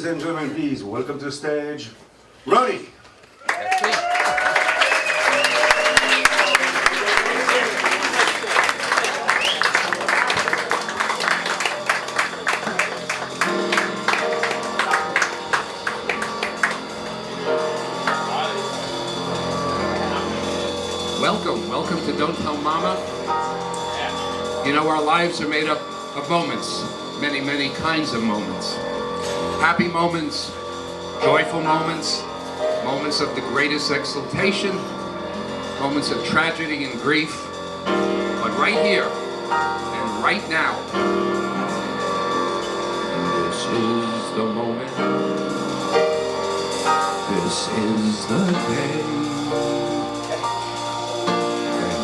Ladies and gentlemen, please welcome to the stage, Ronnie. Welcome to Don't Tell Mama. You know, our lives are made up of moments, many, many kinds of moments. Happy moments, joyful moments, moments of the greatest exaltation, moments of tragedy and grief. But right here and right now, this is the moment, this is the day.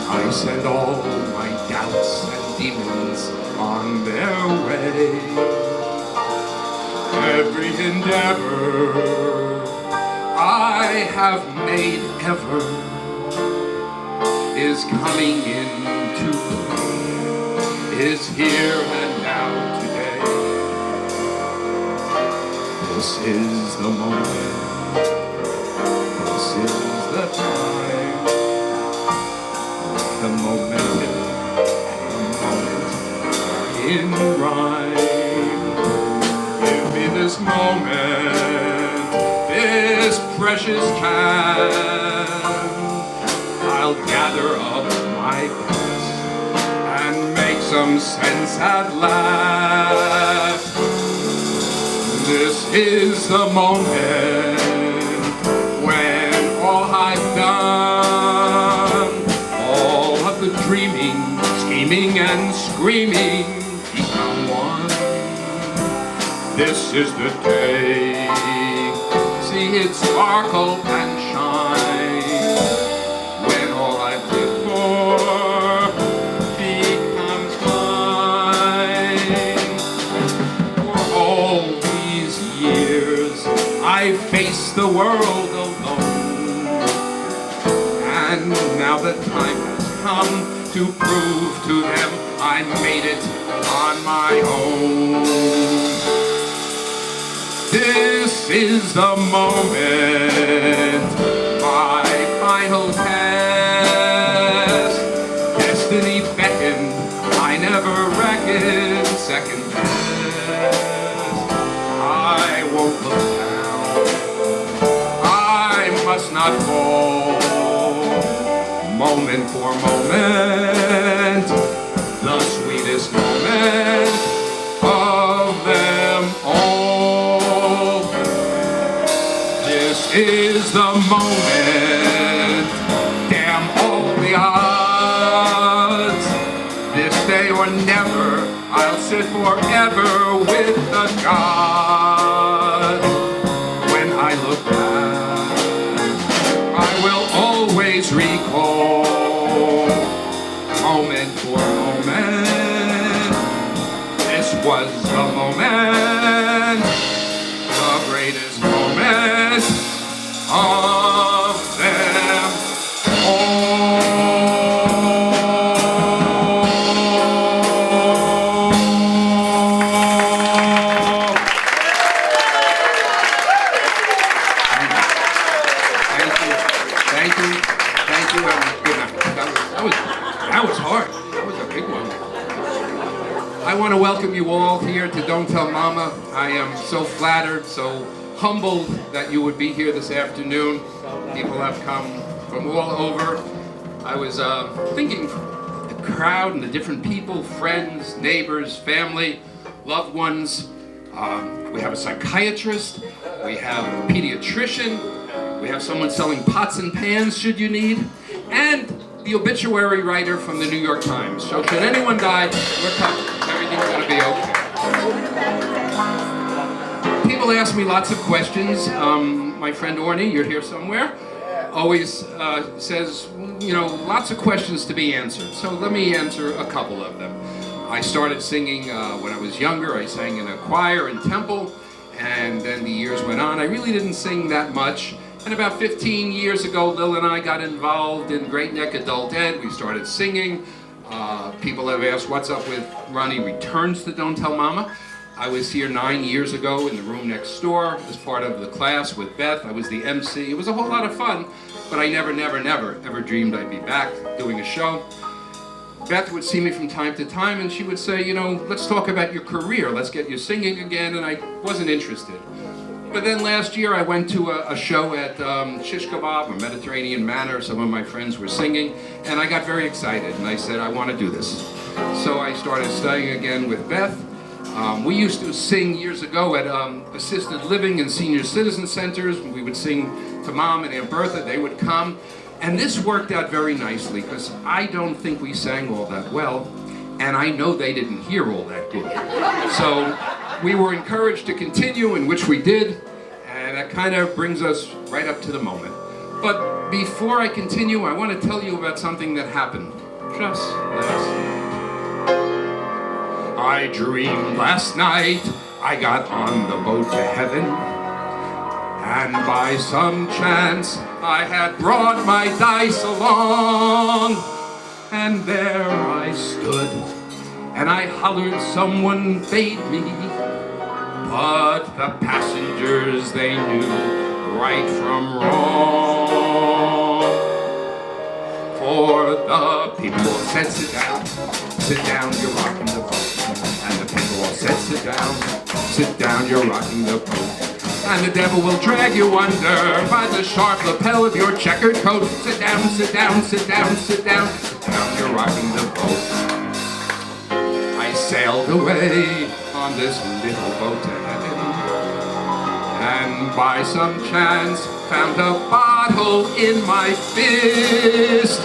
I send all my doubts and demons on their way. Every endeavor I have made ever is coming into play, is here and now today. This is the moment, this is the time. The moment in rhyme. Give me this moment, this precious time. I'll gather up my thoughts and make some sense at last. This is the moment when all I've done, the dreaming, scheming and screaming become one. This is the day. See it sparkle and shine when all I've lived for becomes mine. For all these years I faced the world alone, and now the time come to prove to them I made it on my own. This is the moment, my final test. Destiny beckoned, I never reckoned second best. I won't look down, I must not fall. Moment for moment, the sweetest moment of them all. This is the moment, damn all the odds. This day or never, I'll sit forever with the God. When I look back, I will always recall, moment for moment, this was the moment, the greatest moment of them all. Thank you. Good night. That was hard. That was a big one. I want to welcome you all here to Don't Tell Mama. I am so flattered, so humbled that you would be here this afternoon. People have come from all over. I was thinking the crowd and the different people, friends, neighbors, family, loved ones. We have a psychiatrist. We have a pediatrician. We have someone selling pots and pans should you need. And the obituary writer from the New York Times. So should anyone die, we're covered. Everything's going to be okay. People ask me lots of questions. My friend Ronnie, you're here somewhere, always says, you know, lots of questions to be answered. So let me answer a couple of them. I started singing when I was younger. I sang in a choir in Temple, and then the years went on. I really didn't sing that much. And about 15 years ago, Lil and I got involved in Great Neck Adult Ed. We started singing. People have asked, what's up with Ronnie returns to Don't Tell Mama? I was here 9 years ago in the room next door as part of the class with Beth. I was the MC. It was a whole lot of fun, but I never ever dreamed I'd be back doing a show. Beth would see me from time to time and she would say, you know, let's talk about your career. Let's get you singing again, and I wasn't interested. But then last year I went to a show at Shish Kebab, a Mediterranean Manor. Some of my friends were singing, and I got very excited, and I said, I want to do this. So I started studying again with Beth. We used to sing years ago at assisted living and senior citizen centers. We would sing to Mom and Aunt Bertha. They would come. And this worked out very nicely, because I don't think we sang all that well, and I know they didn't hear all that good. So we were encouraged to continue, in which we did, and that kind of brings us right up to the moment. But before I continue, I want to tell you about something that happened just last night. I dreamed last night I got on the boat to heaven, and by some chance I had brought my dice along, and there I stood, and I hollered someone bade me, but the passengers, they knew right from wrong. For the people all said, sit down, you're rocking the boat. And the people all said, sit down, you're rocking the boat. And the devil will drag you under by the sharp lapel of your checkered coat. Sit down, you're rocking the boat. I sailed away on this little boat to heaven, and by some chance found a bottle in my fist.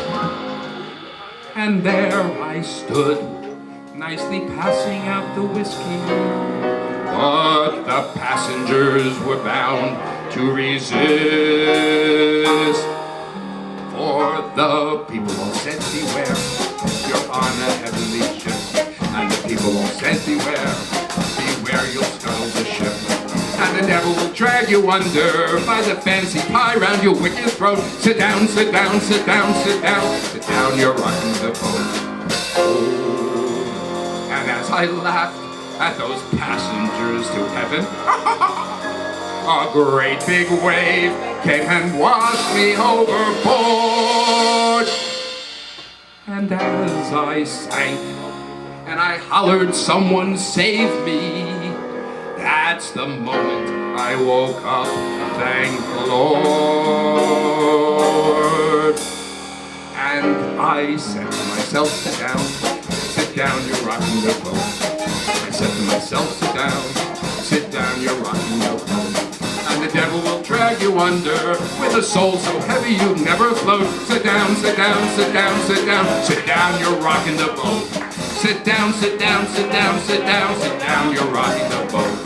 And there I stood, nicely passing out the whiskey. But the passengers were bound to resist. For the people all said, beware, you're on a heavenly ship. And the people all said, beware, you'll scuttle the ship. And the devil will drag you under by the fancy tie round your wicked throat. Sit down, you're rocking the boat. Oh, and as I laughed at those passengers to heaven, a great big wave came and washed me overboard. And as I sank and I hollered, someone save me, that's the moment I woke up, thank the Lord. And I said to myself, sit down, you're rocking the boat. I said to myself, sit down, you're rocking the boat. And the devil will drag you under with a soul so heavy you'd never float. Sit down, you're rocking the boat. Sit down, you're rocking the boat. Sit down, you're rocking the boat.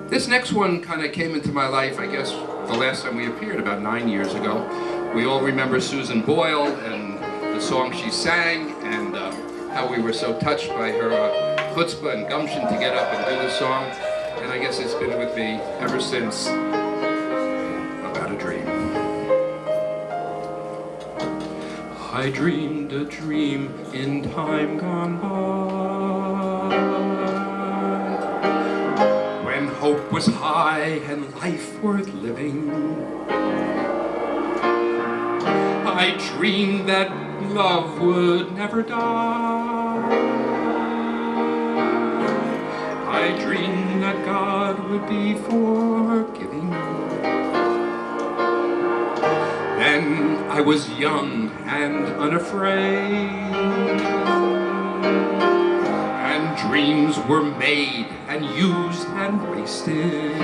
This next one kind of came into my life, I guess, the last time we appeared, about 9 years ago. We all remember Susan Boyle and the song she sang, and how we were so touched by her chutzpah and gumption to get up and do the song. And I guess it's been with me ever since. About a dream. I dreamed a dream in time gone by, when hope was high and life worth living. I dreamed that love would never die. I dreamed that God would be forgiving. Then I was young and unafraid, and dreams were made and used and wasted.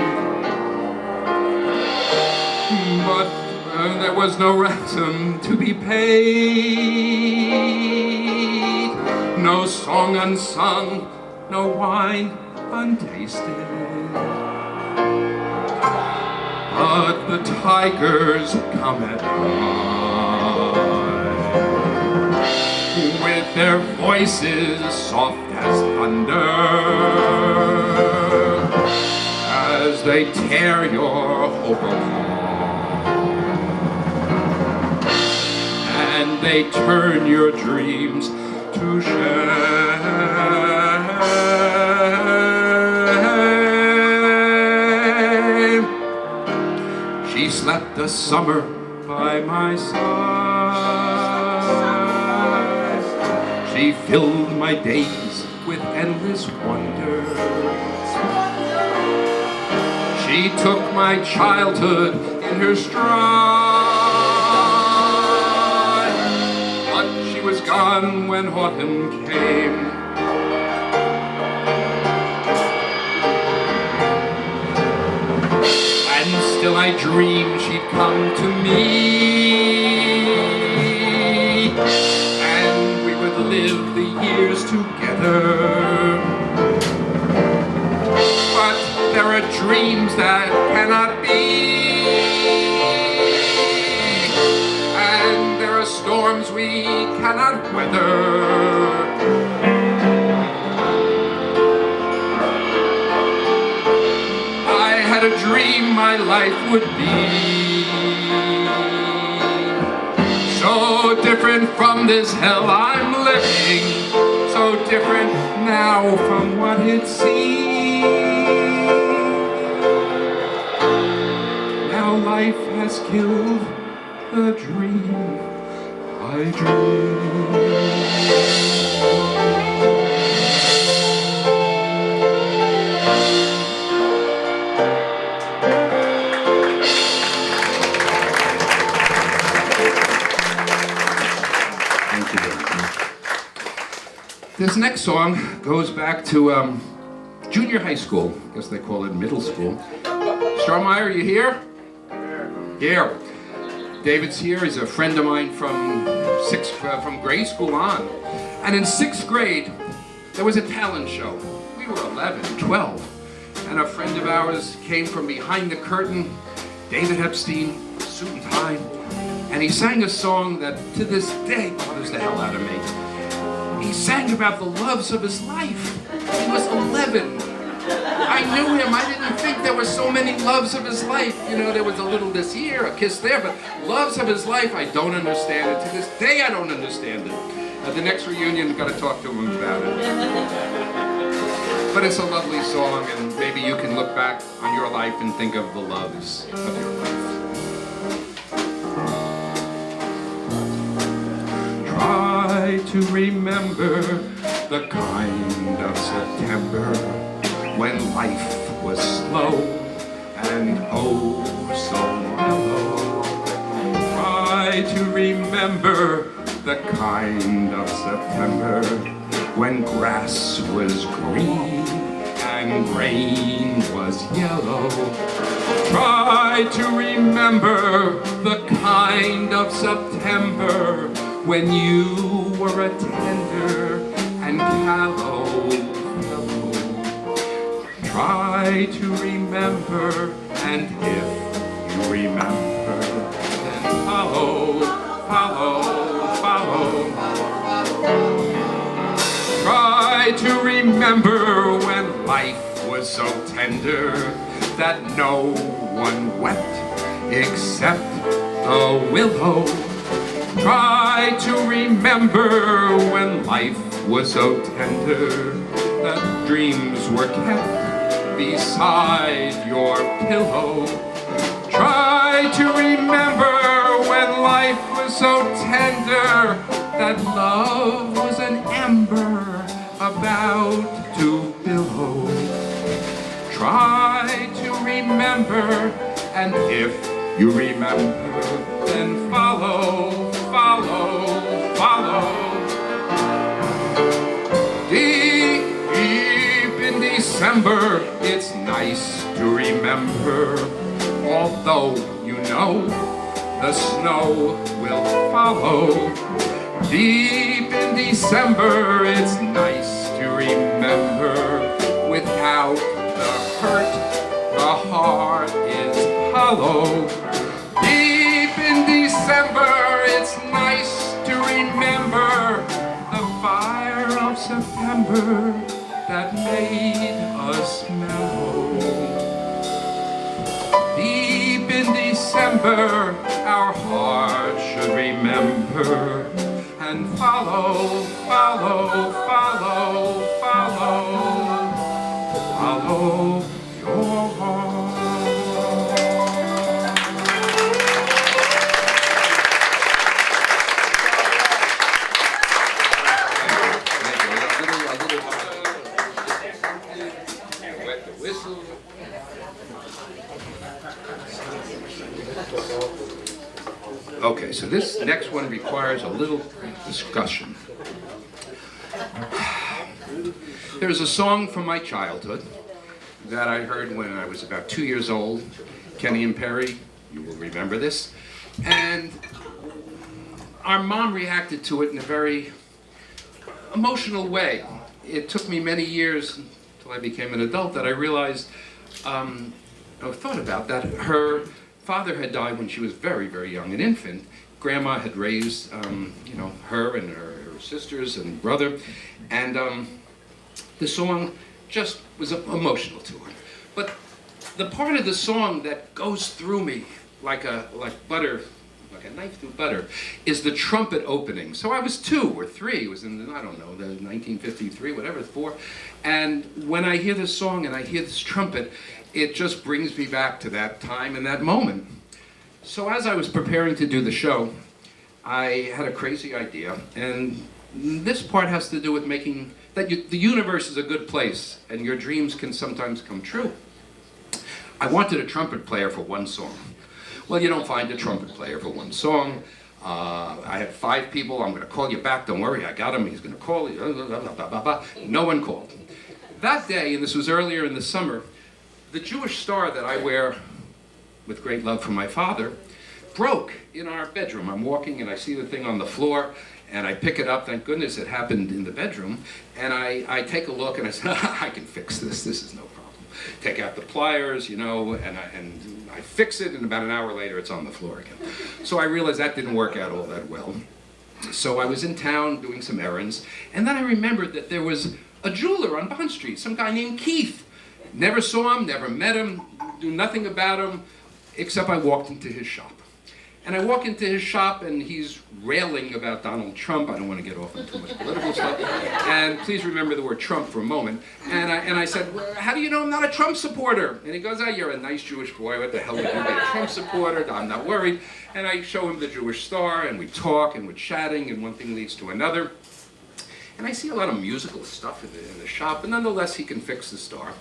But there was no ransom to be paid, no song unsung, no wine untasted. But the tigers come at night, with their voices soft as thunder, as they tear your hope apart, and they turn your dreams to shame. She slept a summer by my side. She filled my days with endless wonder. She took my childhood in her stride, but she was gone when autumn came. And still I dreamed she'd come to me, and we would live the years together. But there are dreams that cannot be, and there are storms we cannot weather. I had a dream my life would be so different from this hell I'm living, so different now from what it seemed. Now life has killed the dream I dreamed. This next song goes back to junior high school. I guess they call it middle school. Starmeyer, you here? Here. David's here. He's a friend of mine from grade school on. And in 6th grade, there was a talent show. We were 11, 12. And a friend of ours came from behind the curtain, David Epstein, suit and tie. And he sang a song that to this day bothers the hell out of me. He sang about the loves of his life. He was 11. I knew him. I didn't think there were so many loves of his life. You know, there was a little this here, a kiss there, but loves of his life, I don't understand it. To this day, I don't understand it. At the next reunion, I've got to talk to him about it. But it's a lovely song, and maybe you can look back on your life and think of the loves of your life. Try to remember the kind of September when life was slow and oh so mellow. Try to remember the kind of September when grass was green and grain was yellow. Try to remember the kind of September when you were a tender and callow fellow. Try to remember, and if you remember, then follow, follow, follow. Try to remember when life was so tender that no one wept except the willow. Try to remember when life was so tender that dreams were kept beside your pillow. Try to remember when life was so tender that love was an ember about to billow. Try to remember, and if you remember, then follow, follow, follow. Deep in December, it's nice to remember, although you know the snow will follow. Deep in December, it's nice to remember, without the hurt, the heart is hollow. Deep in December, it's nice to remember, December that made us mellow. Deep in December, our hearts should remember and follow, follow, follow, follow, follow your heart. Wet the whistle. Okay, so this next one requires a little discussion. There's a song from my childhood that I heard when I was about 2 years old. Kenny and Perry, you will remember this. And our mom reacted to it in a very emotional way. It took me many years until I became an adult that I realized, or thought about that, her father had died when she was very, very young, an infant. Grandma had raised, her and her sisters and brother, and the song just was emotional to her. But the part of the song that goes through me like butter, like a knife through butter, is the trumpet opening. So I was 2 or 3. It was in the 1953, whatever, 4. And when I hear this song and I hear this trumpet, it just brings me back to that time and that moment. So as I was preparing to do the show, I had a crazy idea, and this part has to do with making that the universe is a good place, and your dreams can sometimes come true. I wanted a trumpet player for one song. Well, you don't find a trumpet player for one song. I had 5 people. I'm going to call you back. Don't worry, I got him. He's going to call you. No one called. That day, and this was earlier in the summer, the Jewish star that I wear with great love from my father broke in our bedroom. I'm walking and I see the thing on the floor and I pick it up. Thank goodness it happened in the bedroom. And I take a look and I say, I can fix this. This is no problem. Take out the pliers, and I fix it, and about an hour later it's on the floor again. So I realized that didn't work out all that well. So I was in town doing some errands, and then I remembered that there was a jeweler on Bond Street, some guy named Keith. Never saw him, never met him, knew nothing about him, except I walked into his shop. And I walk into his shop and he's railing about Donald Trump. I don't want to get off on too much political stuff. And please remember the word Trump for a moment. And I said, well, how do you know I'm not a Trump supporter? And he goes, oh, you're a nice Jewish boy. What the hell would you be a Trump supporter? I'm not worried. And I show him the Jewish star and we talk and we're chatting and one thing leads to another. And I see a lot of musical stuff in the shop, but nonetheless he can fix the star.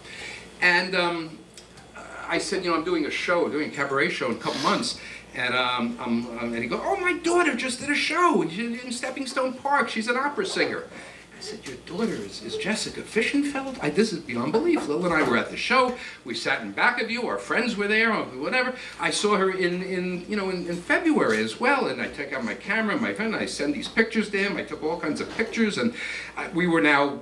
And I said, I'm doing a cabaret show in a couple months. And he goes, oh, my daughter just did a show in Stepping Stone Park. She's an opera singer. I said, your daughter is Jessica Fischenfeld? This is beyond belief. Lil and I were at the show. We sat in back of you. Our friends were there, or whatever. I saw her in February as well. And I take out my camera, my phone, and I send these pictures to him. I took all kinds of pictures, and we were now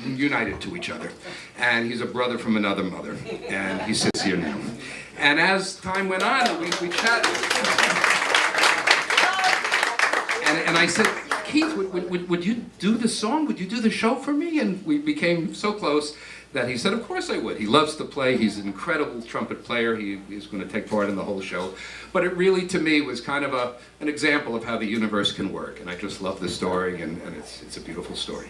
united to each other. And he's a brother from another mother. And he sits here now. And as time went on, we chatted. And I said, Keith, would you do the song? Would you do the show for me? And we became so close that he said, of course I would. He loves to play. He's an incredible trumpet player. He's going to take part in the whole show. But it really, to me, was kind of an example of how the universe can work. And I just love the story, and it's a beautiful story.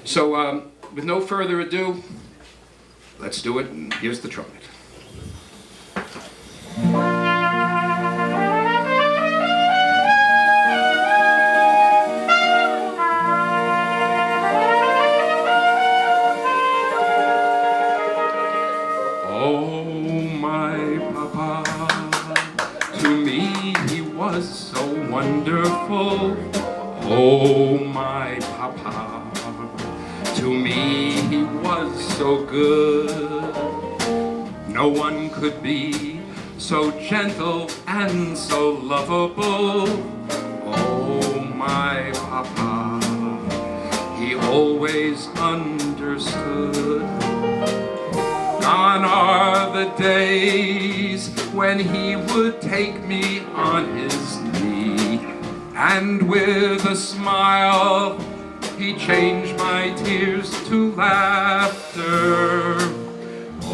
So with no further ado, let's do it. And here's the trumpet. Oh, my papa, to me he was so wonderful. Oh, my papa, to me he was so good. No one could be so gentle and so lovable. Oh, my papa, he always understood. Gone are the days when he would take me on his knee and with a smile he changed my tears to laughter.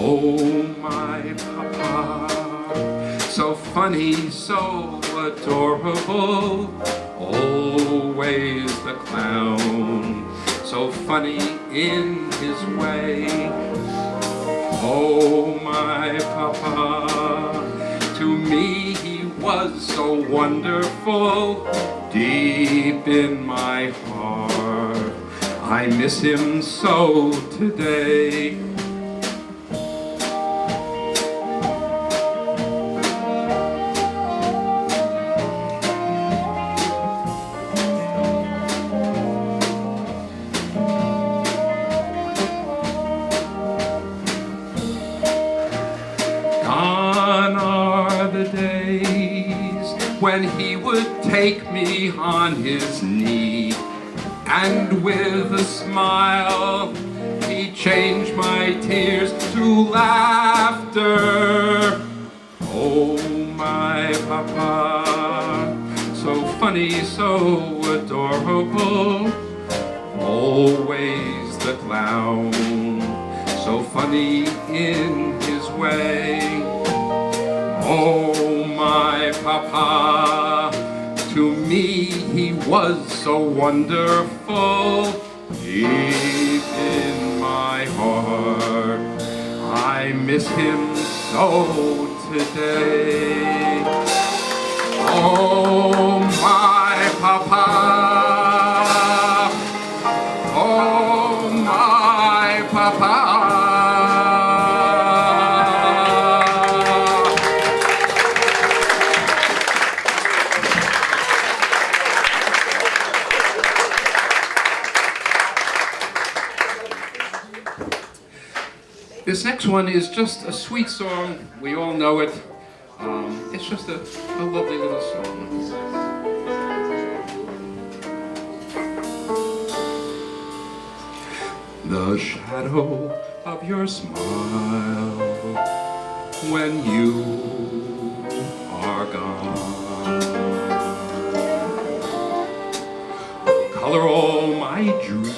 Oh, my papa, so funny, so adorable, always the clown, so funny in his way. Oh, my papa, to me he was so wonderful, deep in my heart. I miss him so today. Gone are the days when he would take me on his knee, and with a smile he changed my tears to laughter. Oh, my papa, so funny, so adorable, always the clown, so funny in his way. Oh, my papa, to me he was so wonderful, deep in my heart. I miss him so today. Oh, my papa, oh, my papa. This next one is just a sweet song. We all know it. It's just a lovely little song. The shadow of your smile when you are gone, color all my dreams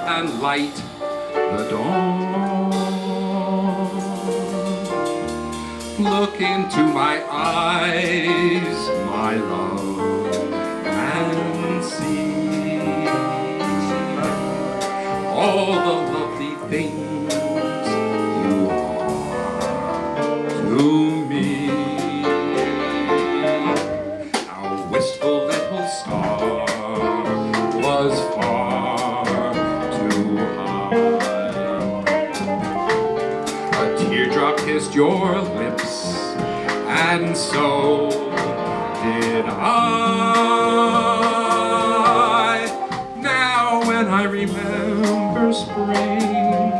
and light the dawn. Look into my eyes, my love, and see all the lovely things you are to me. Our wistful little star was far too high. A teardrop kissed your lips, and so did I. Now when I remember spring,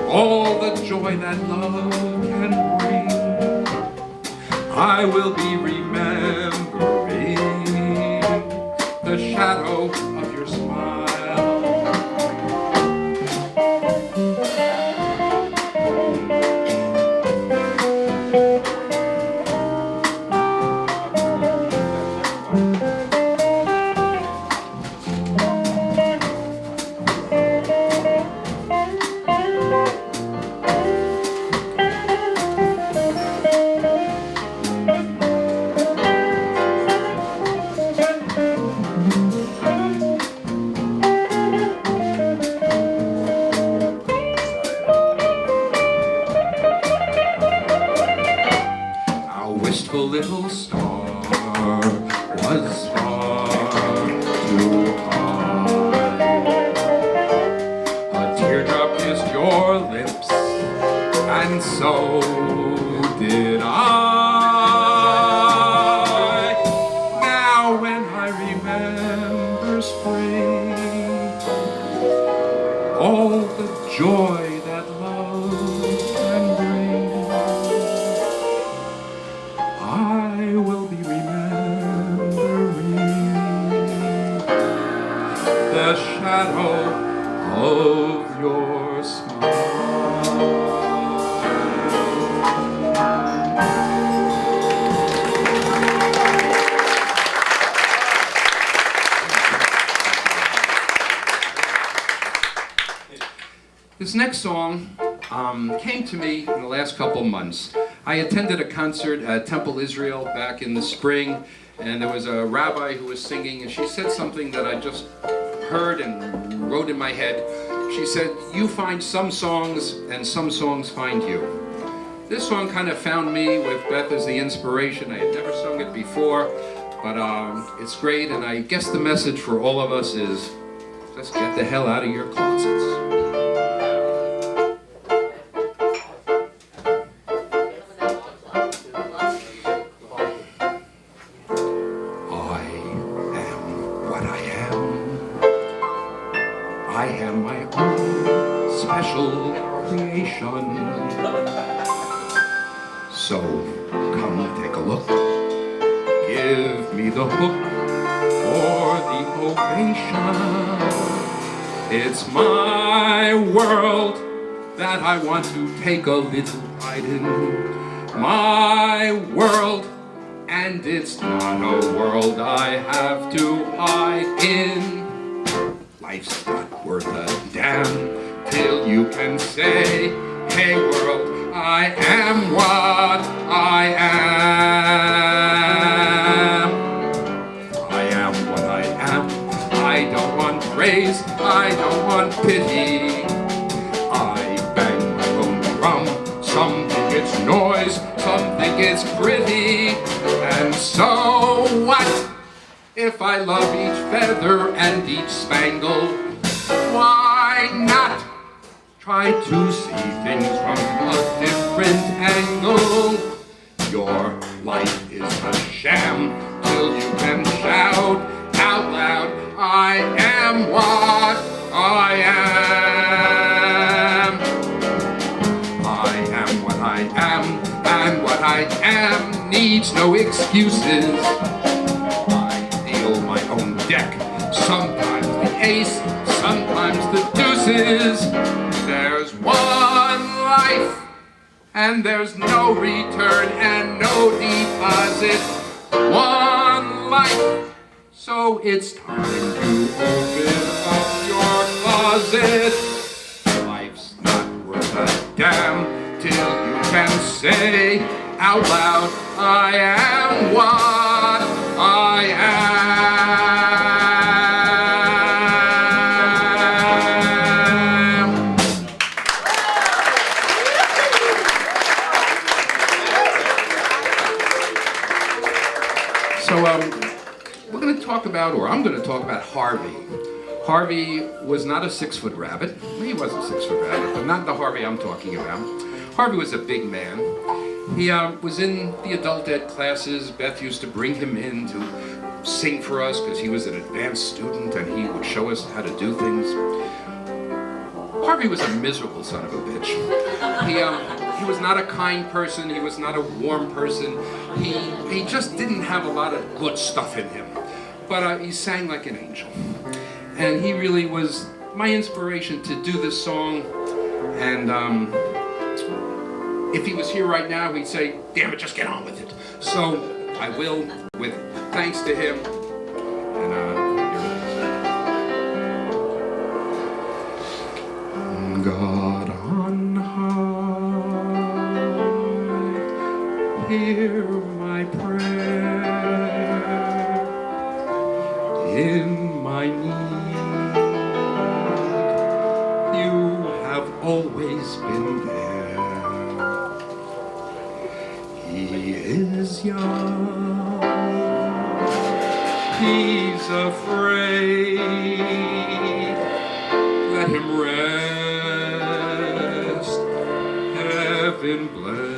all the joy that love can bring, I will be remembering the shadow of your smile. Wistful little star was far too high. A teardrop kissed your lips, and so did I. Now when I remember spring, all the joy that love can bring, I will be remembering the shadow of your smile. This next song came to me in the last couple months. I attended a concert at Temple Israel back in the spring, and there was a rabbi who was singing, and she said something that I just heard and wrote in my head. She said, "You find some songs, and some songs find you." This song kind of found me with Beth as the inspiration. I had never sung it before, but it's great, and I guess the message for all of us is, just get the hell out of your closets. I am my own special creation. So come take a look. Give me the hook for the ovation. It's my world that I want to take a little pride in. My world, and it's not a world I have to hide in. Life's not worth a damn till you can say, "Hey world, I am what I am. I am what I am. I don't want praise, I don't want pity. I bang my own drum. Some think it's noise, some think it's pretty. And so what? If I love each feather and each spangle, why not try to see things from a different angle? Your life is a sham till you can shout out loud, "I am what I am. I am what I am, and what I am needs no excuses. My own deck, sometimes the ace, sometimes the deuces. There's one life, and there's no return and no deposit. One life, so it's time to open up your closet. Life's not worth a damn till you can say out loud, "I am what I am." So we're going to talk about, or I'm going to talk about Harvey. Harvey was not a 6-foot rabbit. He was a 6-foot rabbit, but not the Harvey I'm talking about. Harvey was a big man. He was in the adult ed classes. Beth used to bring him in to sing for us because he was an advanced student and he would show us how to do things. Harvey was a miserable son of a bitch. He was not a kind person. He was not a warm person. He just didn't have a lot of good stuff in him. But he sang like an angel. And he really was my inspiration to do this song. And if he was here right now, he'd say, "Damn it, just get on with it." So I will, with thanks to him. And God on high, hear my prayer. In my need, you have always been there. He is young, he's afraid. Let him rest, heaven bless.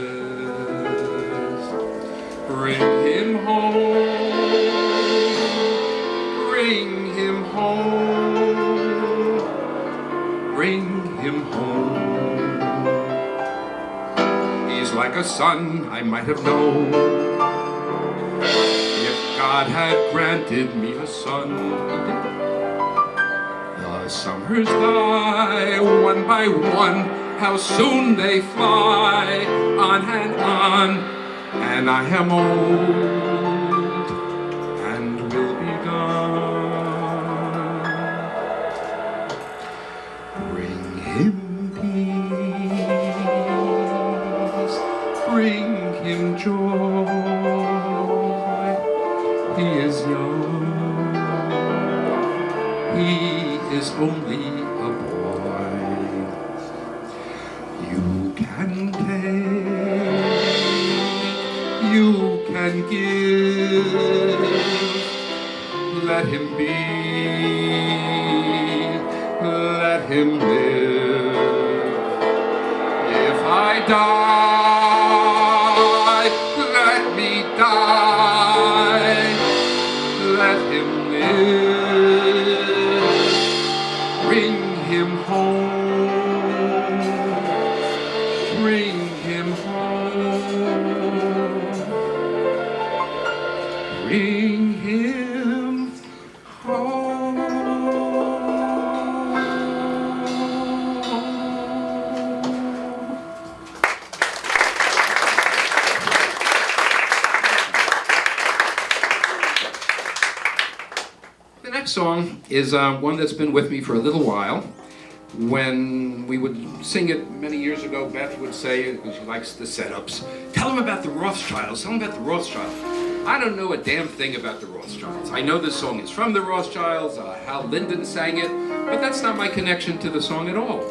Bring him home, bring him home, bring him home. He's like a son I might have known if God had granted me a son. The summers die one by one, how soon they fly on and on, and I am old and will be gone. Bring him is only a boy. You can take, you can give, let him be, let him live. If I die, let me die, let him live. Bring him home, bring him home, bring him home. The next song is one that's been with me for a little while. When we would sing it many years ago, Beth would say, because she likes the setups, tell them about the Rothschilds, tell them about the Rothschilds. I don't know a damn thing about the Rothschilds. I know this song is from the Rothschilds, Hal Linden sang it, but that's not my connection to the song at all.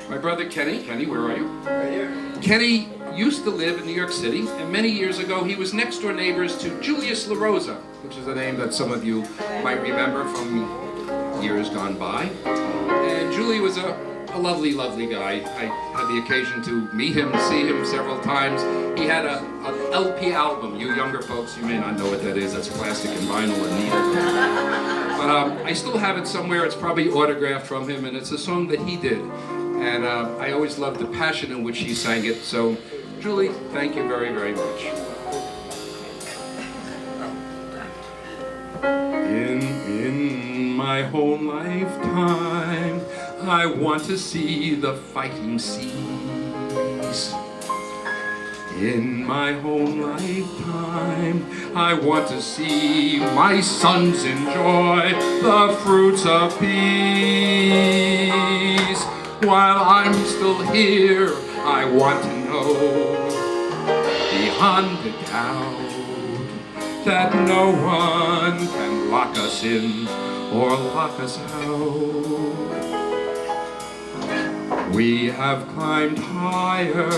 My brother Kenny, where are you? Right here. Kenny used to live in New York City, and many years ago he was next door neighbors to Julius LaRosa, which is a name that some of you might remember from years gone by. And Julie was a lovely, lovely guy. I had the occasion to meet him, see him several times. He had an LP album. You younger folks, you may not know what that is. That's plastic and vinyl and needle. But I still have it somewhere. It's probably autographed from him, and it's a song that he did. And I always loved the passion in which he sang it. So, Julie, thank you very, very much. In my whole lifetime, I want to see the fighting seas. In my whole lifetime, I want to see my sons enjoy the fruits of peace. While I'm still here, I want to know beyond the doubt that no one can lock us in or lock us out. We have climbed higher,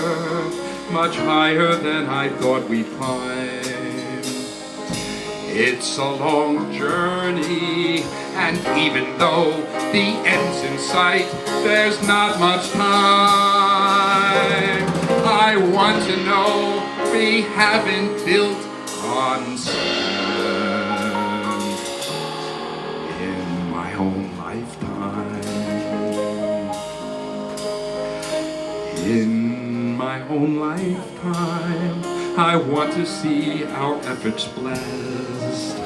much higher than I thought we'd climb. It's a long journey, and even though the end's in sight, there's not much time. I want to know we haven't built on sand in my own lifetime. In my own lifetime, I want to see our efforts blessed.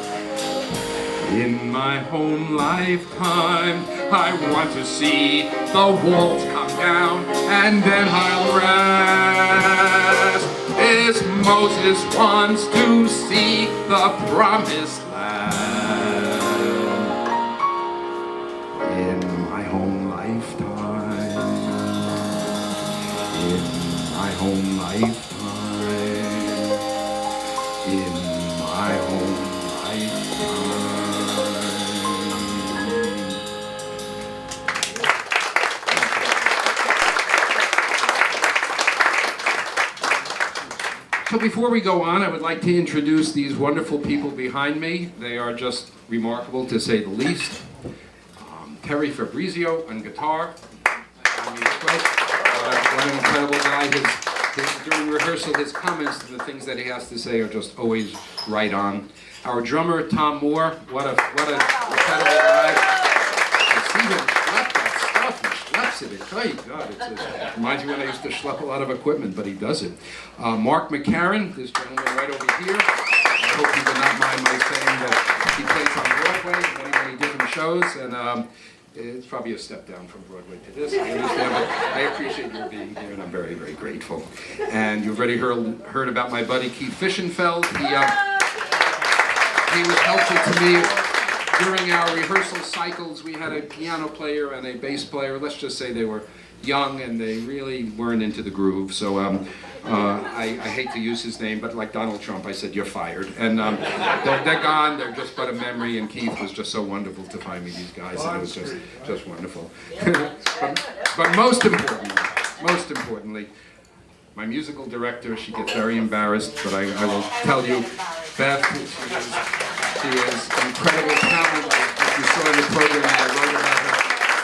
In my own lifetime, I want to see the walls come down, and then I'll rest. As Moses wants to see the promised land. In my own lifetime. In my own lifetime. In my own lifetime. So before we go on, I would like to introduce these wonderful people behind me. They are just remarkable, to say the least. Terry Fabrizio on guitar. What an incredible guy. During rehearsal, his comments and the things that he has to say are just always right on. Our drummer, Tom Moore. What an incredible guy. I see him schlep that stuff. He schleps it. Oh, God, it reminds me when I used to schlep a lot of equipment, but he does it. Mark McCarran, this gentleman right over here. I hope he will not mind my saying that he plays on Broadway in many, many different shows, and it's probably a step down from Broadway to this, I understand, but I appreciate your being here, and I'm very, very grateful. And you've already heard about my buddy Keith Fishenfeld. He was helpful to me during our rehearsal cycles. We had a piano player and a bass player. Let's just say they were young and they really weren't into the groove. So I hate to use his name, but like Donald Trump, I said, you're fired. And they're gone, they're just but a memory, and Keith was just so wonderful to find me these guys, and it was just wonderful. but most importantly, my musical director, she gets very embarrassed, but I will tell you, Beth, she is incredible talent. As you saw in the program, I wrote about her.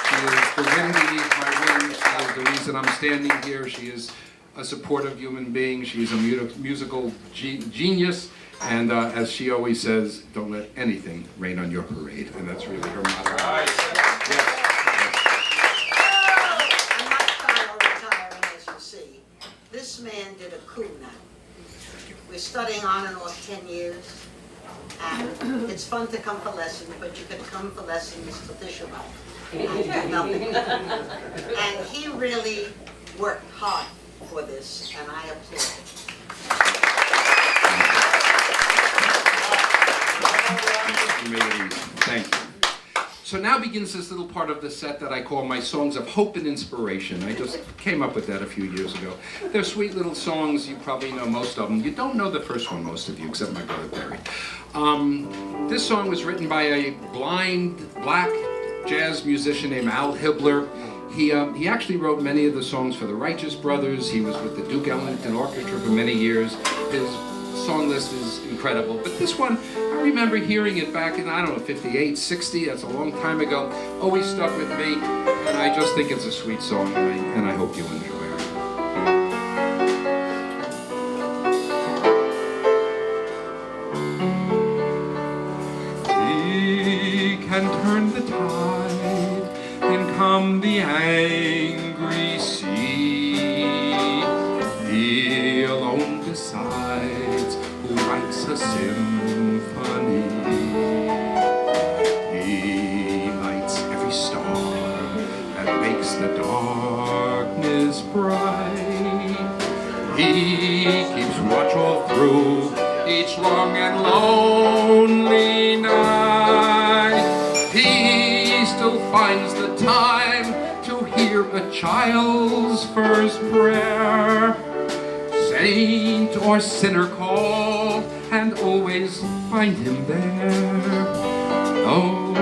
She is the wind beneath my wings. She is the reason I'm standing here. She is a supportive human being. She's a musical genius. And as she always says, don't let anything rain on your parade. And that's really her motto. I'm not retiring, as you see. This man did a coup now. We're studying on and off 10 years. And it's fun to come for lessons, but you can come for lessons for fishermen and do nothing. And he really worked hard for this, and I applaud You made it easy. Thank you. So now begins this little part of the set that I call my songs of hope and inspiration. I just came up with that a few years ago. They're sweet little songs. You probably know most of them. You don't know the first one, most of you, except my brother Barry. This song was written by a blind black jazz musician named Al Hibbler. He actually wrote many of the songs for the Righteous Brothers. He was with the Duke Ellington Orchestra for many years. His song list is incredible. But this one, I remember hearing it back in, I don't know, 58, 60, that's a long time ago. Always stuck with me, and I just think it's a sweet song, and I hope you enjoy it. He can turn the tide and calm the angry sea. He alone decides who writes a symphony. He lights every star that makes the darkness bright. He keeps watch all through each long and lonely night. He still finds the time to hear a child's first prayer. Saint or sinner call and always find him there. Oh,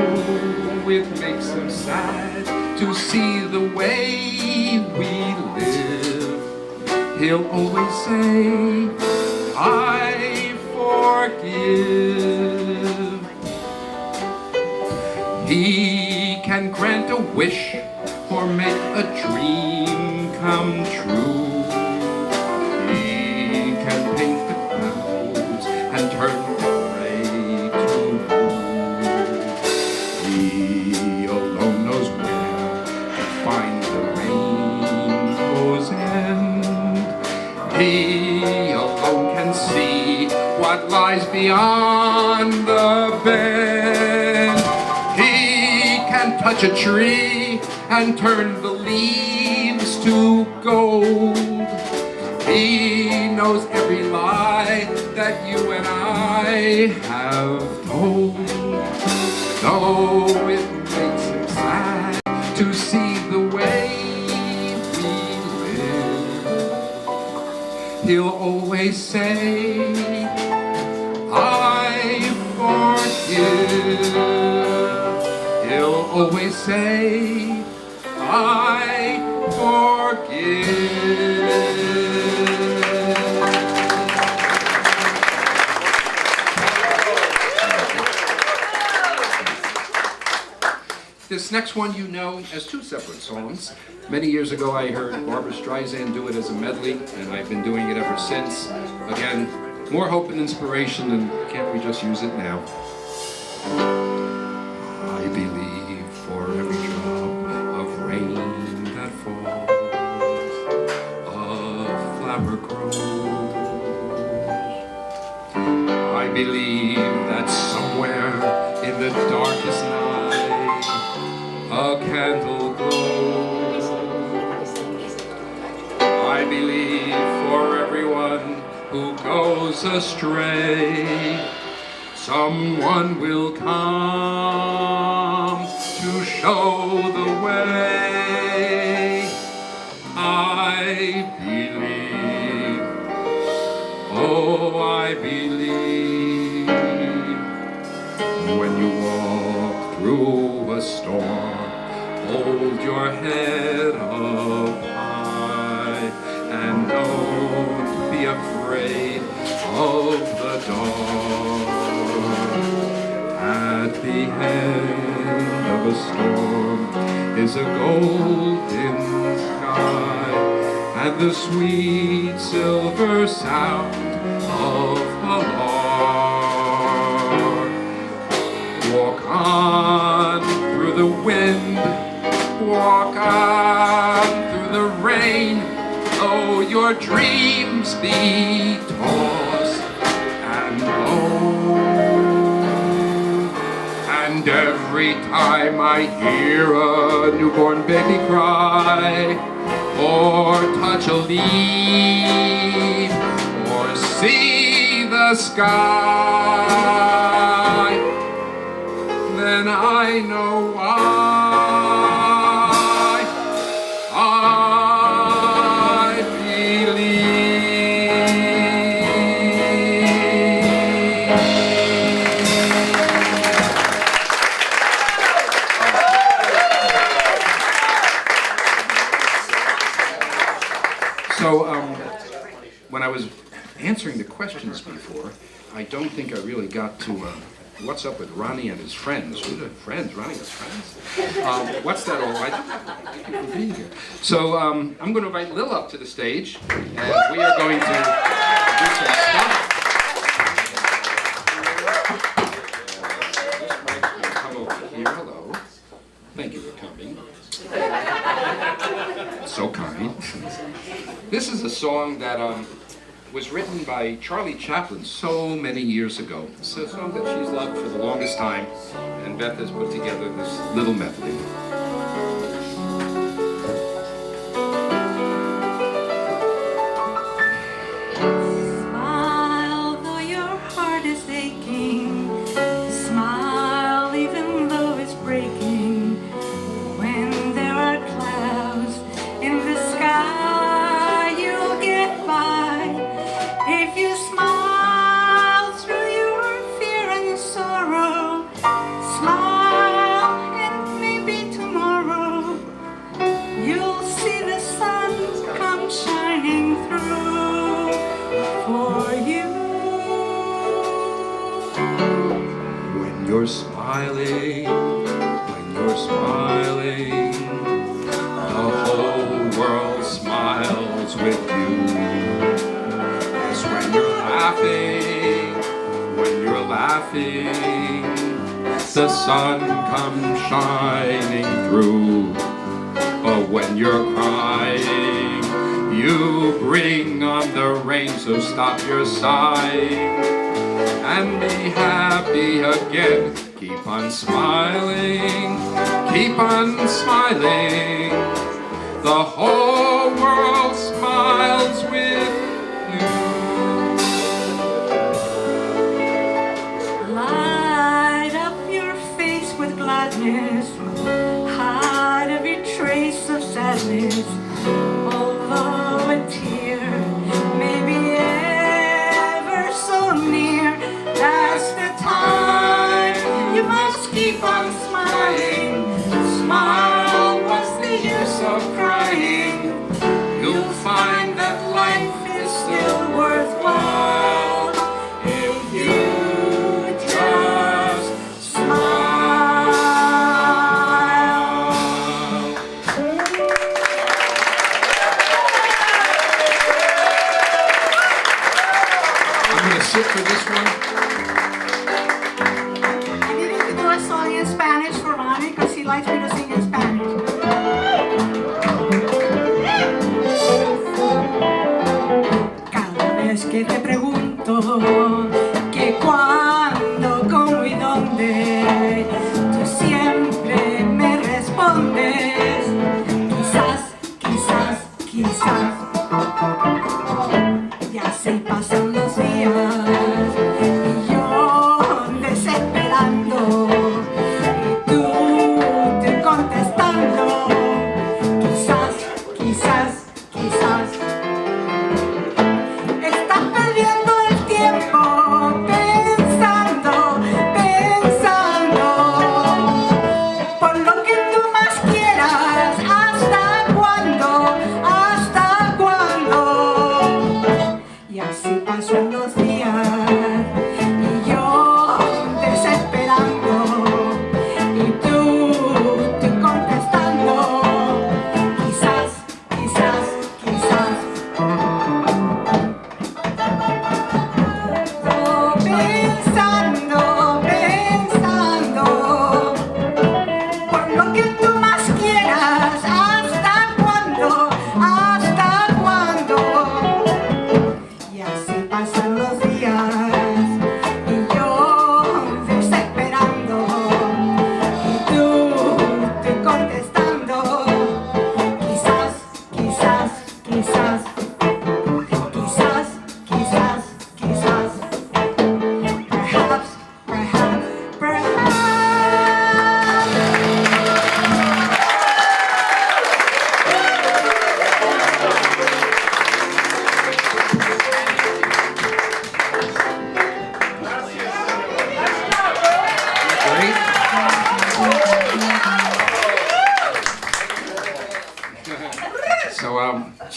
it makes him sad to see the way we live. He'll always say, I forgive. He can grant a wish or make a dream come true. He can paint the clouds and turn the gray to blue. He alone knows where to find the rainbow's end. He alone can see what lies beyond the bend. He can touch a tree and turn the leaves to gold. He knows every lie that you and I have told. Though it makes him sad to see the way we live, he'll always say, I forgive. He'll always say, I forgive. This next one you know as two separate songs. Many years ago I heard Barbra Streisand do it as a medley, and I've been doing it ever since. Again, more hope and inspiration, and can't we just use it now? I believe for every drop of rain that falls, a flower grows. I believe that somewhere in the darkest night, a candle glows. I believe for everyone who goes astray, someone will come to show the way. hold your head up high, and don't be afraid of the dark. At the end of a storm is a golden sky, and the sweet silver sound of a lark. Walk on through the wind, walk on through the rain, though your dreams be tossed and blown. And every time I hear a newborn baby cry, or touch a leaf, or see the sky, then I know why I believe. So, when I was answering the questions before, I don't think I really got to what's up with Ronnie and his friends. Who are friends? Ronnie has friends? What's that all right? Thank you for being here. So, I'm going to invite Lil up to the stage, and we are going to do some stuff. This mic's going to come over here. Hello. Thank you for coming. So kind. This is a song that was written by Charlie Chaplin so many years ago. It's a song that she's loved for the longest time, and Beth has put together this little medley. Smile though your heart is aching, smile even though it's breaking. When there are clouds in the sky, you'll get by. If you smile through your fear and sorrow, smile and maybe tomorrow you'll see the sun come shining through for you. When you're smiling, the whole world smiles with you. Yes, when you're laughing, the sun comes shining through. But when you're crying, you bring on the rain, so stop your sighing and be happy again. Keep on smiling, keep on smiling. The whole world smiles with you. Light up your face with gladness, hide every trace of sadness. Although a tear may be ever so near, that's the time you must keep on smiling. Smile, what's the use of crying? You'll find that life is still worthwhile if you just smile. I'm going to sit for this one. I needed to do a song in Spanish for Ronnie because he likes me to sing in Spanish. Cada vez que te pregunto que cuándo, cómo y dónde, tú siempre me respondes quizás, quizás, quizás. Y así pasan los días y yo desesperando y tú te contestando quizás, quizás, quizás. Estás perdiendo el tiempo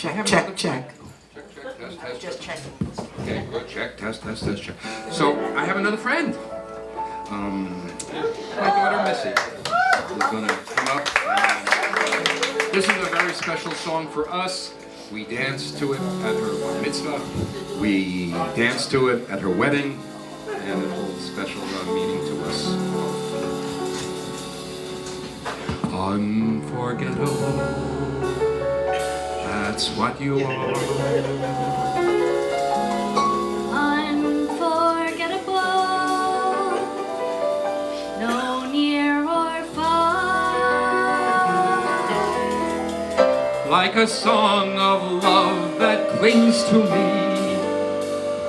Check. Check, test, test. Just checking. Okay, good. Check, test, check. So I have another friend. My daughter Missy is going to come up. This is a very special song for us. We danced to it at her bar mitzvah. We danced to it at her wedding, and it holds special meaning to us. Unforgettable. That's what you are. Like a song of love that clings to me,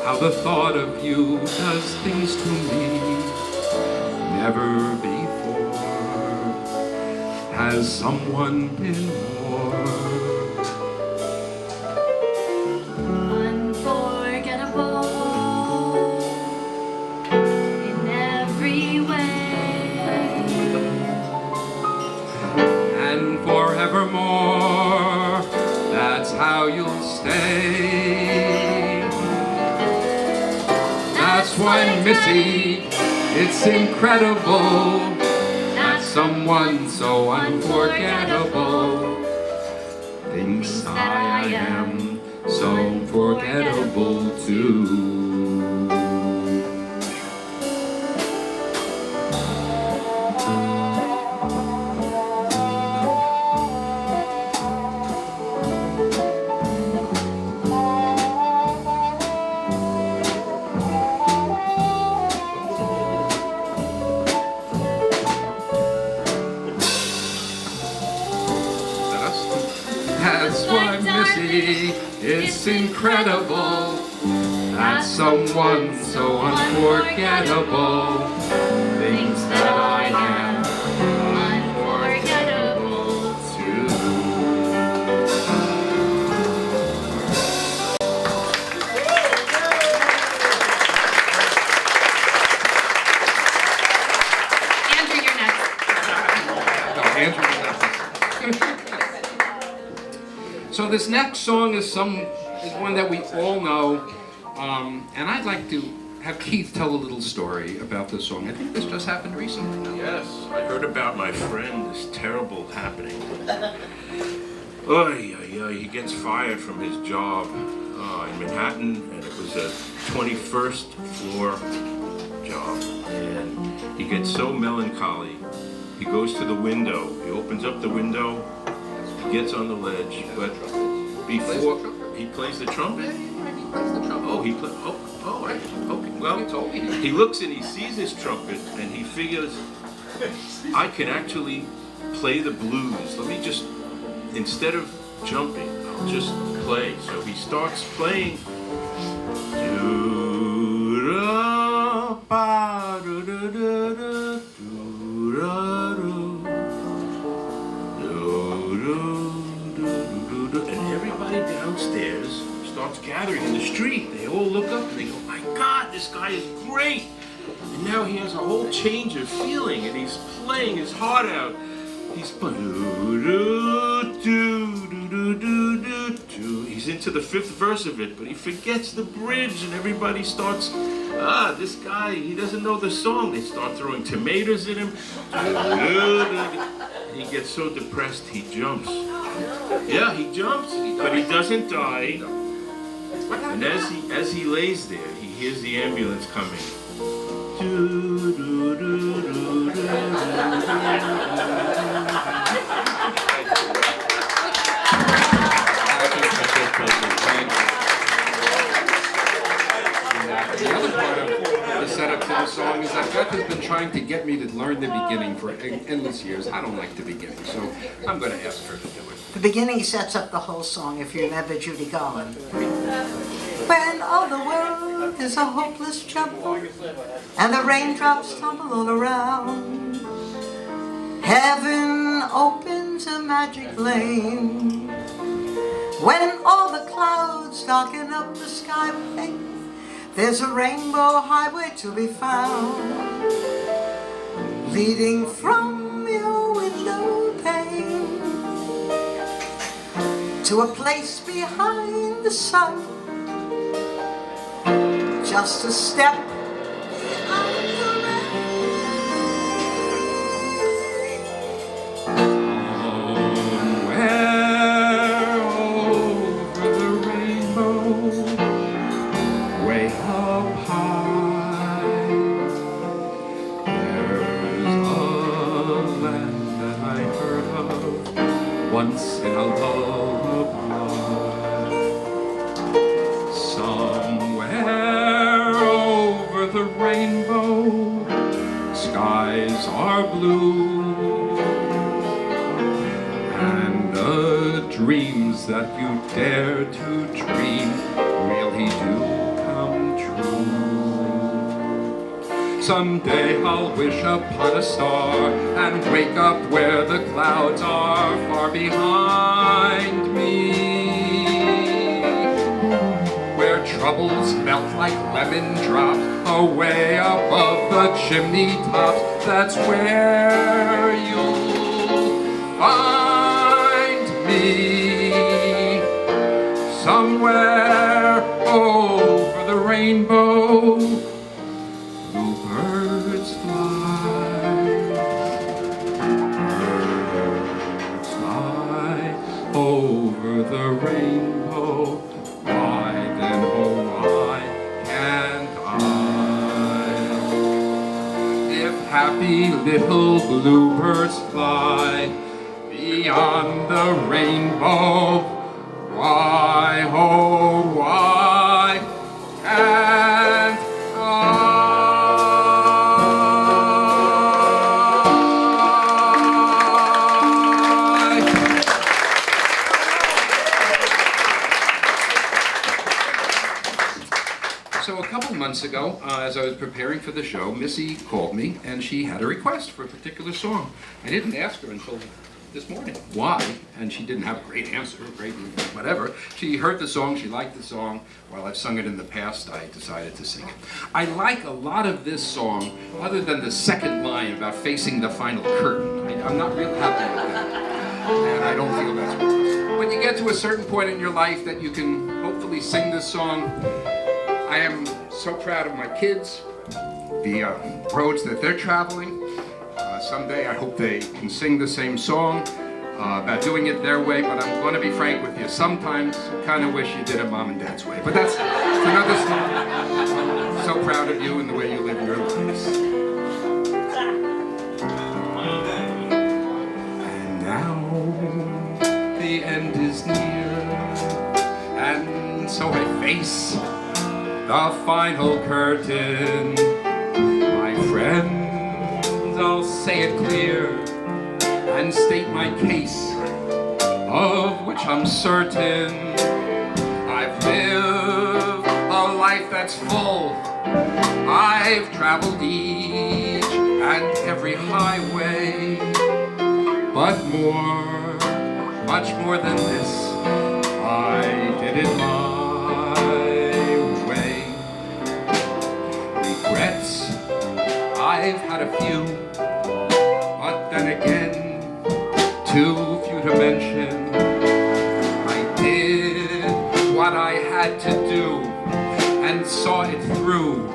how the thought of you does things to me. Never before has someone been more unforgettable in every way, and forevermore. That's how you'll stay. That's why, Missy, it's incredible that someone so unforgettable thinks I am so forgettable too. That's why, Missy, it's incredible that someone so unforgettable thinks that I am unforgettable too. Andrew, you're next. No, Andrew, so this next song is one that we all know, and I'd like to have Keith tell a little story about this song. I think this just happened recently. No? Yes, I heard about my friend, this terrible happening. Oy, oy, oy, he gets fired from his job in Manhattan, and it was a 21st floor job. And he gets so melancholy, he goes to the window, he opens up the window, he gets on the ledge, but before he plays the trumpet. Oh, he plays. Oh, right. Okay. Well, he looks and he sees his trumpet, and he figures, I can actually play the blues. Let me just, instead of jumping, I'll just play. So he starts playing. And everybody downstairs starts gathering in the street. They all look up and they go, my God, this guy is great. And now he has a whole change of feeling, and he's playing his heart out. He's he's into the fifth verse of it, but he forgets the bridge, and everybody starts, this guy, he doesn't know the song. They start throwing tomatoes at him. He gets so depressed, he jumps. Yeah, he jumps, but he doesn't die. And as he lays there, he hears the ambulance coming. The other part of the setup to the song is that Beth has been trying to get me to learn the beginning for endless years. I don't like the beginning, so I'm going to ask her to do it. The beginning sets up the whole song, if you're never Judy Garland. When all the world is a hopeless jumble, and the raindrops tumble all around, heaven opens a magic lane. When all the clouds darken up the skyway, there's a rainbow highway to be found, leading from your window pane to a place behind the sun, just a step behind the rain. Somewhere over the rainbow, way up high, there's a land that I heard of once in a lullaby. Somewhere over the rainbow, skies are blue, and the dreams that you dare to dream really do come true. Someday I'll wish upon a star and wake up where the clouds are far behind me, where troubles melt like lemon drops away above the chimney tops. That's where you'll find me, somewhere over the rainbow. Bluebirds fly, birds fly over the rainbow. Why then, oh why can't I? If happy little bluebirds fly beyond the rainbow, why, oh why can't I? So a couple months ago, as I was preparing for the show, Missy called me and she had a request for a particular song. I didn't ask her until this morning why, and she didn't have a great answer, great whatever. She heard the song, she liked the song. While I've sung it in the past, I decided to sing it. I like a lot of this song, other than the second line about facing the final curtain. I'm not real happy with that, and I don't feel that's right. But you get to a certain point in your life that you can hopefully sing this song. I am so proud of my kids, the roads that they're traveling. Someday I hope they can sing the same song about doing it their way, but I'm going to be frank with you. Sometimes I kind of wish you did it Mom and Dad's way, but that's another story. I'm so proud of you and the way you live your lives. And now the end is near, and so I face the final curtain. My friends, I'll say it clear and state my case, of which I'm certain. I've lived a life that's full. I've traveled each and every highway, but more, much more than this, I did it my way. Regrets, I've had a few, but then again, too few to mention. I did what I had to do and saw it through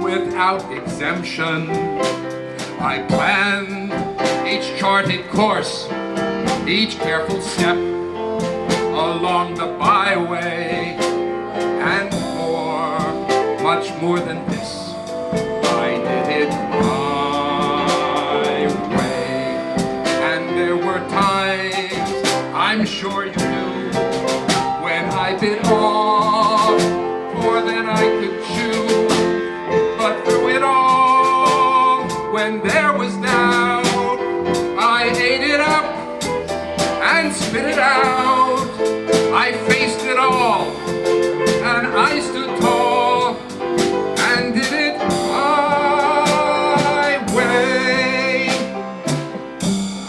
without exemption. I planned each charted course, each careful step along the byway, and more, much more than this, I did it my way. And there were times, I'm sure you knew, when I bit off more than I could chew. But through it all, when there was doubt, I ate it up and spit it out. I faced it all, and I stood tall and did it my way.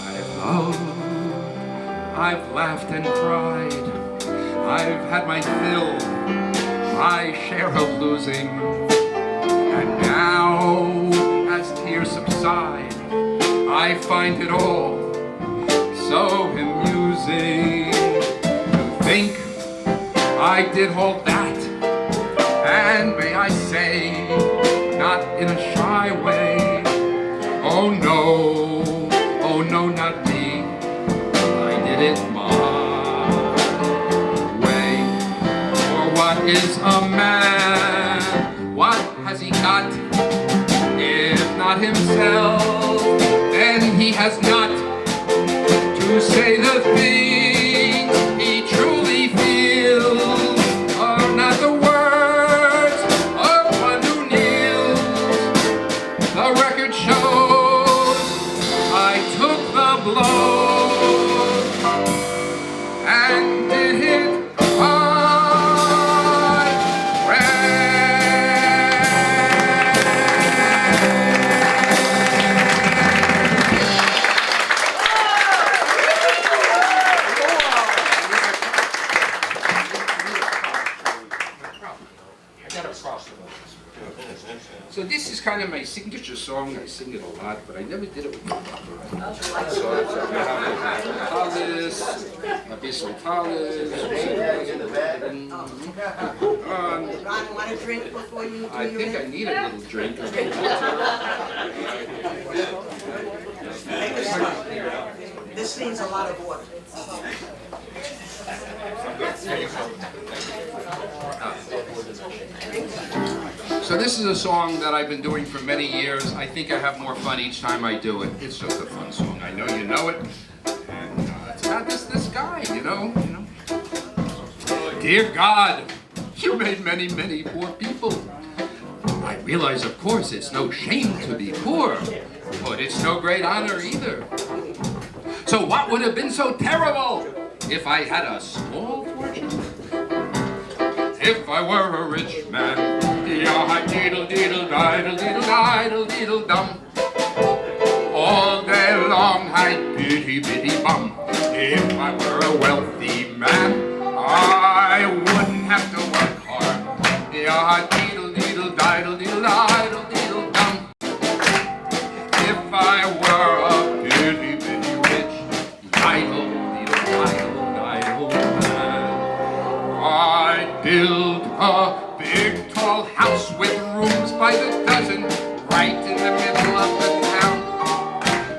I've loved, I've laughed and cried, I've had my fill, my share of losing. And now, as tears subside, I find it all so amusing to I did all that, and may I say, not in a shy way. Oh no, not me. I did it my way. For what is a man? What has he got? If not himself, then he has not to say the things he truly feels, are not the words of one who kneels. The record shows I took the blow and did it my way. So this is kind of my signature song. I sing it a lot, but I never did it with my cabaret. So it's Talis, Abyssal Talis. Ron, want a drink before you do I your think I bit? need a little drink. This needs a lot of water. So this is a song that I've been doing for many years. I think I have more fun each time I do it. It's just a fun song. I know you know it. And it's about this guy, you know. Dear God, you made many, many poor people. I realize, of course, it's no shame to be poor, but it's no great honor either. So what would have been so terrible if I had a small fortune? If I were a rich man, diddle diddle diddle diddle diddle diddle dum. All day long I'd bitty bitty bum. If I were a wealthy man, I wouldn't have to work hard. Diddle diddle diddle diddle diddle diddle dum. If I were a bitty bitty rich, diddle diddle diddle diddle man, I'd build a big tall house with rooms by the dozen, right in the middle of the town.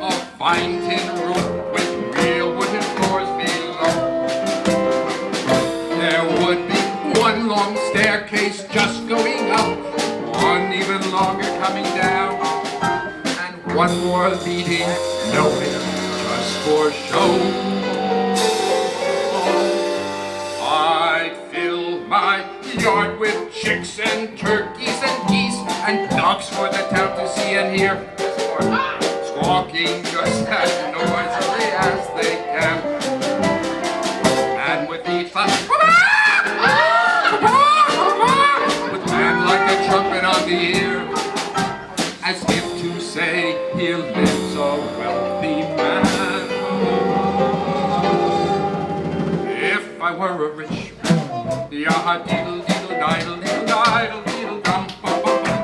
A fine tin roof with real wooden floors below. There would be one long staircase just going up, one even longer coming down, and one more leading nowhere, just for show. I'd fill my yard with chicks and turkeys and geese and ducks for the town to see and hear, squawking just as noisily as they can. And with each laugh, with man like a trumpet on the ear, as if to say, here lives a wealthy man. If I were a rich man, diddle diddle diddle diddle diddle diddle dum bum bum bum.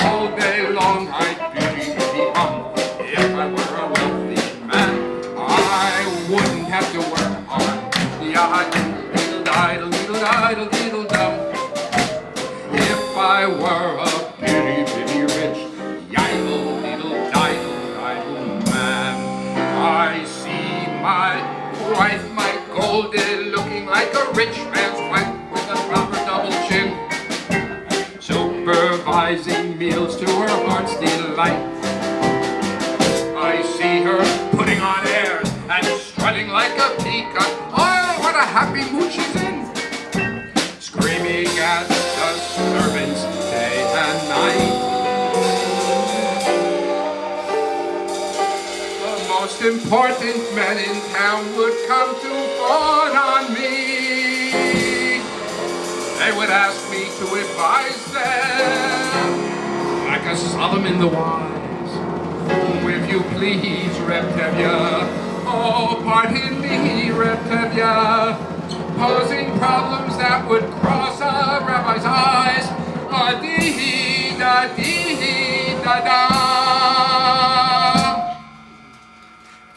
All day long I'd bitty bitty bum. If I were a wealthy man, I wouldn't have to work hard. Diddle diddle diddle diddle diddle diddle dum. If I were a bitty bitty rich, diddle diddle diddle diddle man, I see my wife, my Goldie, looking like a rich man's wife with a proper double chin, supervising meals to her heart's delight. I see her putting on airs and strutting like a peacock. Oh, what a happy mood she's in! Screaming at the servants day and night. The most important men in town would come to fawn on me. They would ask me to advise them, like a Solomon the Wise. If you please, Reptavia, oh, pardon me, Reptavia, posing problems that would cross a rabbi's eyes. Da-dee-da-dee-da-da.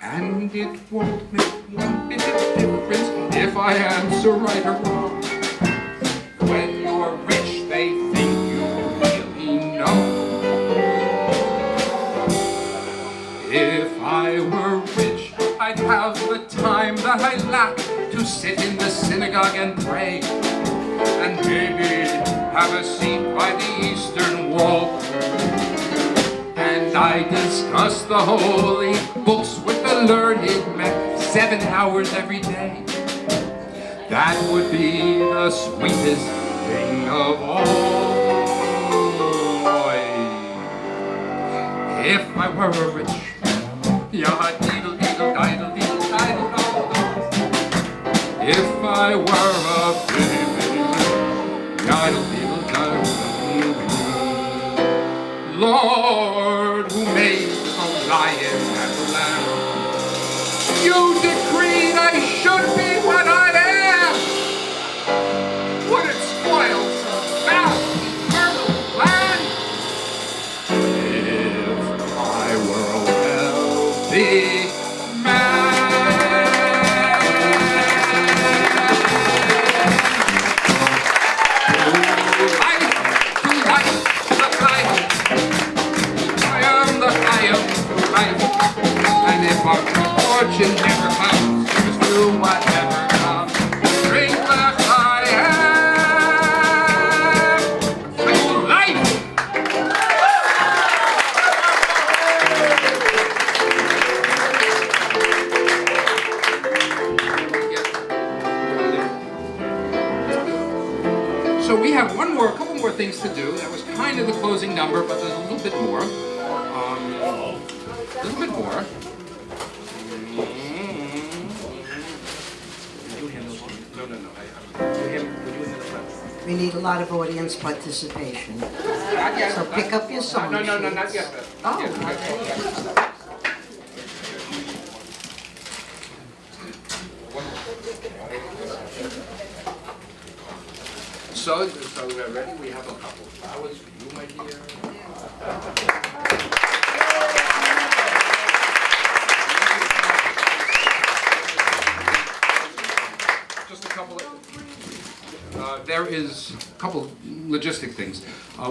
And it won't make one bit of difference if I answer right or wrong. time that I lack to sit in the synagogue and pray, and maybe have a seat by the eastern wall. And I discuss the holy books with the learned men 7 hours every day. That would be the sweetest thing of all. If I were a rich man, diddle diddle diddle diddle diddle diddle. If I were a pretty man, diddle diddle diddle diddle. Lord, who made the lion and the lamb, you decreed I should be what I am. Would it spoil some vast eternal land? If I were a wealthy man. And if our fortune never comes, just do whatever comes. Drink the I am with life. So we have a couple more things to do. That was kind of the closing number, but there's a little bit more. A little bit more. We need a lot of audience participation. So pick up your song No, sheets. not yet. Oh, okay. So we're ready. We have a couple flowers for you, my dear. Just a couple of, there is a couple logistic things.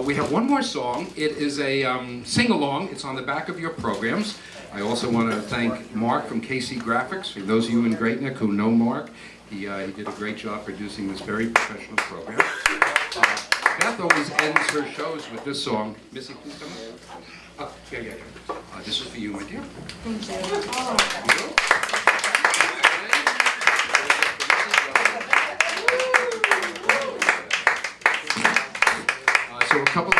We have one more song. It is a sing-along. It's on the back of your programs. I also want to thank Mark from KC Graphics. For those of you in Great Neck who know Mark, he did a great job producing this very professional program. Beth always ends her shows with this song. Missy, please come up. Yeah. This is for you, my dear. Thank you. So a couple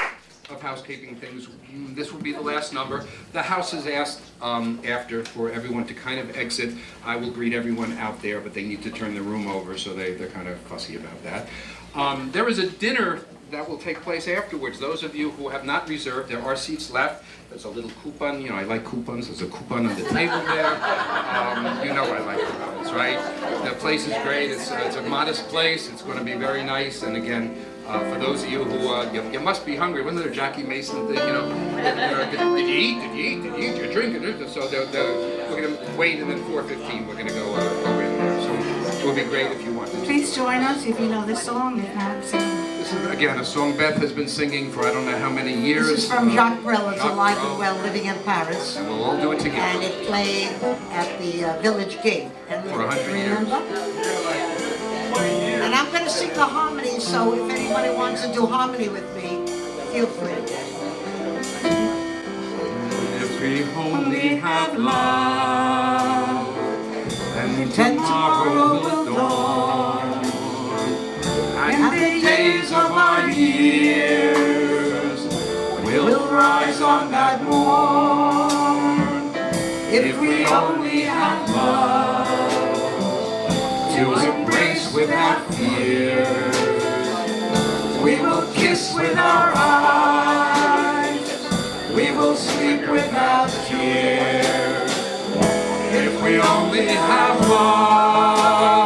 of housekeeping things. This will be the last number. The house has asked after for everyone to kind of exit. I will greet everyone out there, but they need to turn the room over, so they're kind of fussy about that. There is a dinner that will take place afterwards. Those of you who have not reserved, there are seats left. There's a little coupon. You know, I like coupons. There's a coupon on the table there. You know I like coupons, right? The place is great. It's a modest place. It's going to be very nice. And again, for those of you who, you must be hungry. Wasn't there a Jackie Mason thing, did you eat? Did you eat? You're drinking. So we're going to wait, and then 4:15 we're going to go in there. So it would be great if you wanted to. Please join us if you know this song. If not, sing. This is, again, a song Beth has been singing for I don't know how many years. This is from Jacques Brel. It's Jacques Alive Brel. and Well, Living in Paris. And we'll all do it together. And it played at the Village Gate. For 100 years. Remember? And I'm going to sing the harmony, so if anybody wants to do harmony with me, feel free. If we only have love, then tomorrow will dawn, and the days of our years will rise on that morn. If we only have love to embrace without fear, we will kiss with our eyes, we will sleep without fear. If we only have love.